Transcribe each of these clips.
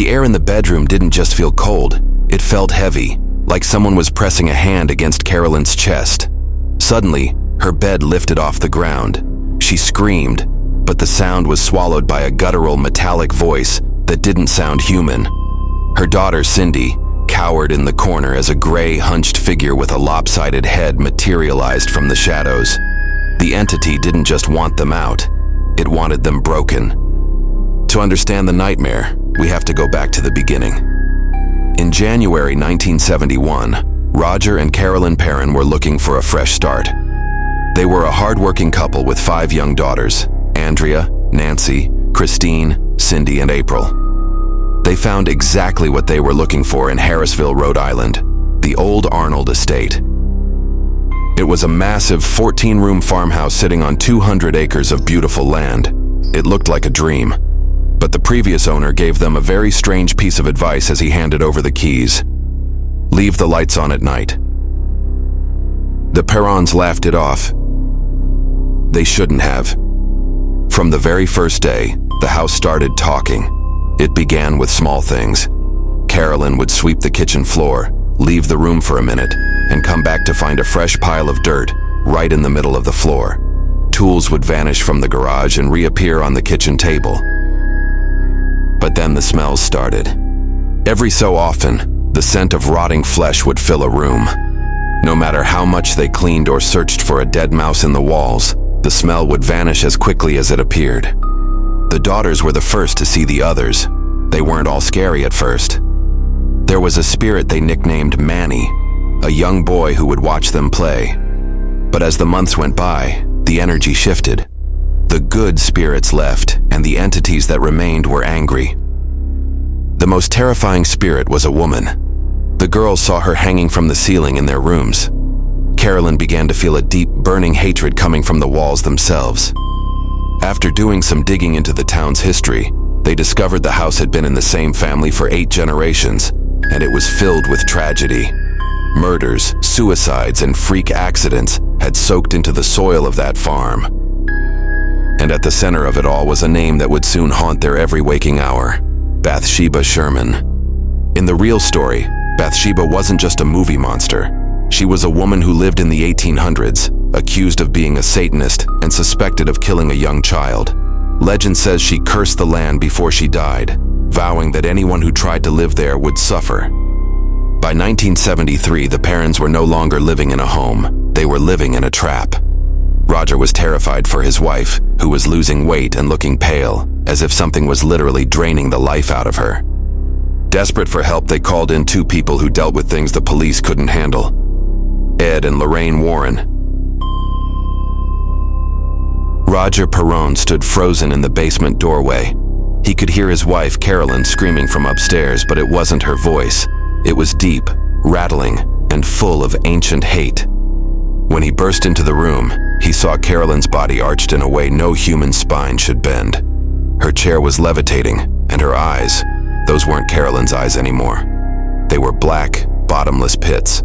The air in the bedroom didn't just feel cold, it felt heavy, like someone was pressing a hand against Carolyn's chest. Suddenly, her bed lifted off the ground. She screamed, but the sound was swallowed by a guttural metallic voice that didn't sound human. Her daughter, Cindy, cowered in the corner as a gray, hunched figure with a lopsided head materialized from the shadows. The entity didn't just want them out, it wanted them broken. To understand the nightmare, we have to go back to the beginning. In January 1971, Roger and Carolyn Perron were looking for a fresh start. They were a hard-working couple with 5 young daughters: Andrea, Nancy, Christine, Cindy, and April. They found exactly what they were looking for in Harrisville, Rhode Island, the Old Arnold Estate. It was a massive 14-room farmhouse sitting on 200 acres of beautiful land. It looked like a dream, but the previous owner gave them a very strange piece of advice as he handed over the keys. Leave the lights on at night. The Perrons laughed it off. They shouldn't have. From the very first day, the house started talking. It began with small things. Carolyn would sweep the kitchen floor, leave the room for a minute, and come back to find a fresh pile of dirt right in the middle of the floor. Tools would vanish from the garage and reappear on the kitchen table. But then the smells started. Every so often, the scent of rotting flesh would fill a room. No matter how much they cleaned or searched for a dead mouse in the walls, the smell would vanish as quickly as it appeared. The daughters were the first to see the others. They weren't all scary at first. There was a spirit they nicknamed Manny, a young boy who would watch them play. But as the months went by, the energy shifted. The good spirits left, and the entities that remained were angry. The most terrifying spirit was a woman. The girls saw her hanging from the ceiling in their rooms. Carolyn began to feel a deep, burning hatred coming from the walls themselves. After doing some digging into the town's history, they discovered the house had been in the same family for 8 generations, and it was filled with tragedy. Murders, suicides, and freak accidents had soaked into the soil of that farm. And at the center of it all was a name that would soon haunt their every waking hour: Bathsheba Sherman. In the real story, Bathsheba wasn't just a movie monster. She was a woman who lived in the 1800s, accused of being a Satanist and suspected of killing a young child. Legend says she cursed the land before she died, vowing that anyone who tried to live there would suffer. By 1973, the Perrons were no longer living in a home. They were living in a trap. Roger was terrified for his wife, who was losing weight and looking pale, as if something was literally draining the life out of her. Desperate for help, they called in 2 people who dealt with things the police couldn't handle: Ed and Lorraine Warren. Roger Perron stood frozen in the basement doorway. He could hear his wife, Carolyn, screaming from upstairs, but it wasn't her voice. It was deep, rattling, and full of ancient hate. When he burst into the room, he saw Carolyn's body arched in a way no human spine should bend. Her chair was levitating, and her eyes, those weren't Carolyn's eyes anymore. They were black, bottomless pits.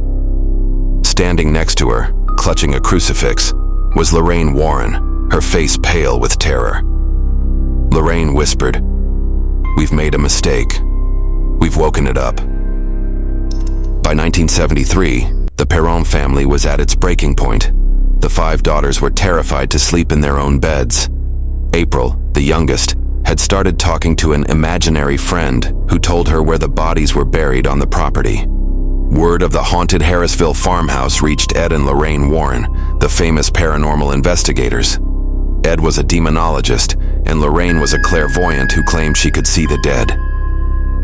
Standing next to her, clutching a crucifix, was Lorraine Warren, her face pale with terror. Lorraine whispered, "We've made a mistake. We've woken it up." By 1973, the Perron family was at its breaking point. The 5 daughters were terrified to sleep in their own beds. April, the youngest, had started talking to an imaginary friend who told her where the bodies were buried on the property. Word of the haunted Harrisville farmhouse reached Ed and Lorraine Warren, the famous paranormal investigators. Ed was a demonologist, and Lorraine was a clairvoyant who claimed she could see the dead.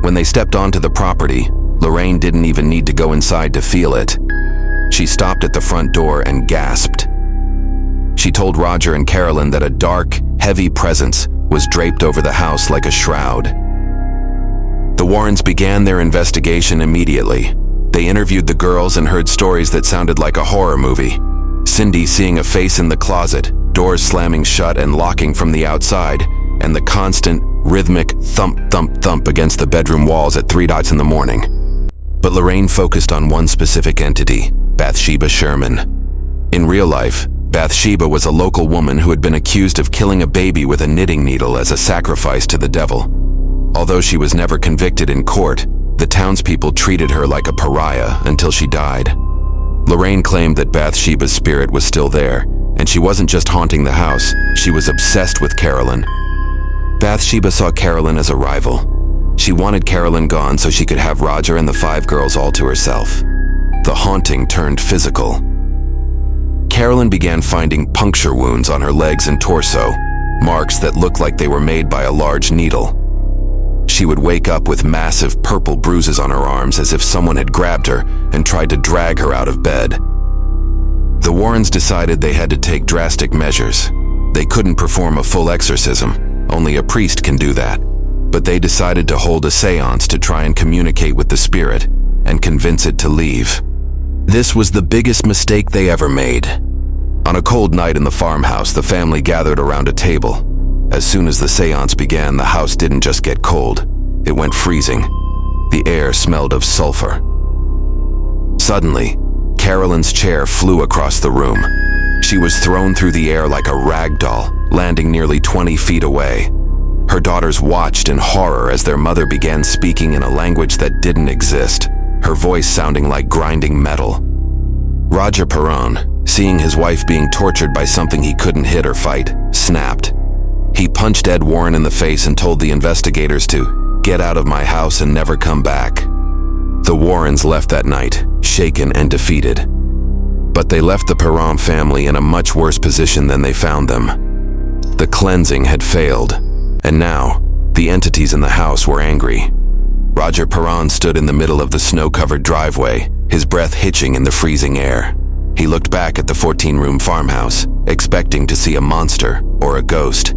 When they stepped onto the property, Lorraine didn't even need to go inside to feel it. She stopped at the front door and gasped. She told Roger and Carolyn that a dark, heavy presence was draped over the house like a shroud. The Warrens began their investigation immediately. They interviewed the girls and heard stories that sounded like a horror movie. Cindy seeing a face in the closet, doors slamming shut and locking from the outside, and the constant, rhythmic thump, thump, thump against the bedroom walls at 3 in the morning. But Lorraine focused on one specific entity: Bathsheba Sherman. In real life, Bathsheba was a local woman who had been accused of killing a baby with a knitting needle as a sacrifice to the devil. Although she was never convicted in court, the townspeople treated her like a pariah until she died. Lorraine claimed that Bathsheba's spirit was still there, and she wasn't just haunting the house, she was obsessed with Carolyn. Bathsheba saw Carolyn as a rival. She wanted Carolyn gone so she could have Roger and the 5 girls all to herself. The haunting turned physical. Carolyn began finding puncture wounds on her legs and torso, marks that looked like they were made by a large needle. She would wake up with massive purple bruises on her arms as if someone had grabbed her and tried to drag her out of bed. The Warrens decided they had to take drastic measures. They couldn't perform a full exorcism, only a priest can do that. But they decided to hold a séance to try and communicate with the spirit and convince it to leave. This was the biggest mistake they ever made. On a cold night in the farmhouse, the family gathered around a table. As soon as the séance began, the house didn't just get cold, it went freezing. The air smelled of sulfur. Suddenly, Carolyn's chair flew across the room. She was thrown through the air like a rag doll, landing nearly 20 feet away. Her daughters watched in horror as their mother began speaking in a language that didn't exist, her voice sounding like grinding metal. Roger Perron, seeing his wife being tortured by something he couldn't hit or fight, snapped. He punched Ed Warren in the face and told the investigators to get out of my house and never come back. The Warrens left that night, shaken and defeated. But they left the Perron family in a much worse position than they found them. The cleansing had failed, and now the entities in the house were angry. Roger Perron stood in the middle of the snow-covered driveway, his breath hitching in the freezing air. He looked back at the 14-room farmhouse, expecting to see a monster or a ghost.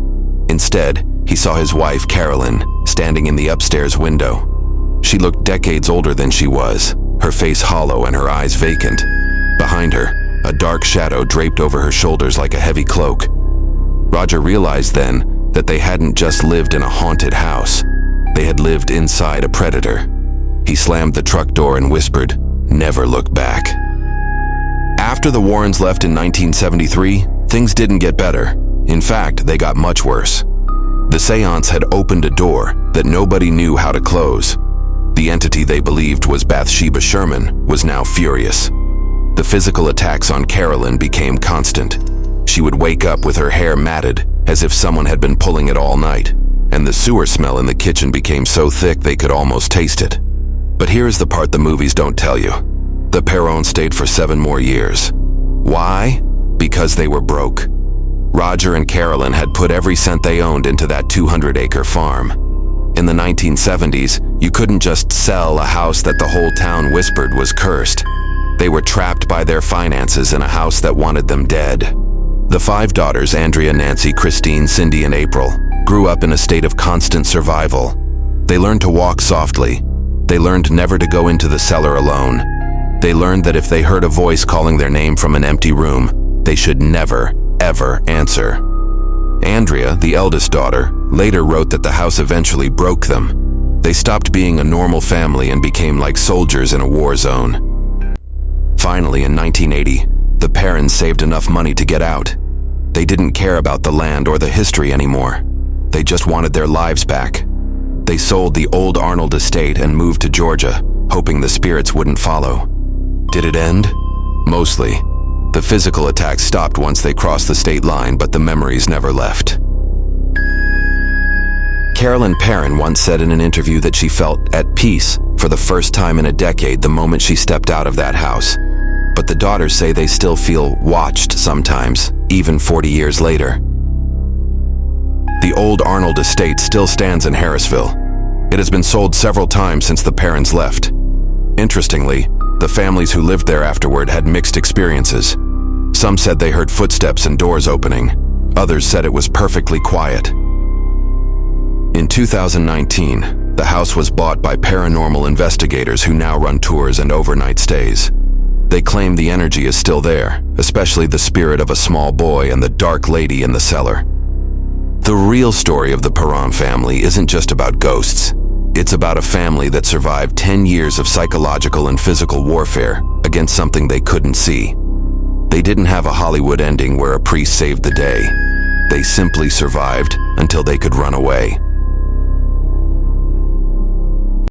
Instead, he saw his wife, Carolyn, standing in the upstairs window. She looked decades older than she was, her face hollow and her eyes vacant. Behind her, a dark shadow draped over her shoulders like a heavy cloak. Roger realized then that they hadn't just lived in a haunted house. They had lived inside a predator. He slammed the truck door and whispered, "Never look back." After the Warrens left in 1973, things didn't get better. In fact, they got much worse. The séance had opened a door that nobody knew how to close. The entity they believed was Bathsheba Sherman was now furious. The physical attacks on Carolyn became constant. She would wake up with her hair matted, as if someone had been pulling it all night, and the sewer smell in the kitchen became so thick they could almost taste it. But here's the part the movies don't tell you. The Perron stayed for 7 more years. Why? Because they were broke. Roger and Carolyn had put every cent they owned into that 200-acre farm. In the 1970s, you couldn't just sell a house that the whole town whispered was cursed. They were trapped by their finances in a house that wanted them dead. The 5 daughters, Andrea, Nancy, Christine, Cindy, and April, grew up in a state of constant survival. They learned to walk softly. They learned never to go into the cellar alone. They learned that if they heard a voice calling their name from an empty room, they should never, ever answer. Andrea, the eldest daughter, later wrote that the house eventually broke them. They stopped being a normal family and became like soldiers in a war zone. Finally, in 1980, the Perrons saved enough money to get out. They didn't care about the land or the history anymore. They just wanted their lives back. They sold the Old Arnold Estate and moved to Georgia, hoping the spirits wouldn't follow. Did it end? Mostly. The physical attacks stopped once they crossed the state line, but the memories never left. Carolyn Perron once said in an interview that she felt at peace for the first time in a decade the moment she stepped out of that house. But the daughters say they still feel watched sometimes, even 40 years later. The Old Arnold Estate still stands in Harrisville. It has been sold several times since the Perrons left. Interestingly, the families who lived there afterward had mixed experiences. Some said they heard footsteps and doors opening. Others said it was perfectly quiet. In 2019, the house was bought by paranormal investigators who now run tours and overnight stays. They claim the energy is still there, especially the spirit of a small boy and the dark lady in the cellar. The real story of the Perron family isn't just about ghosts. It's about a family that survived 10 years of psychological and physical warfare against something they couldn't see. They didn't have a Hollywood ending where a priest saved the day. They simply survived until they could run away.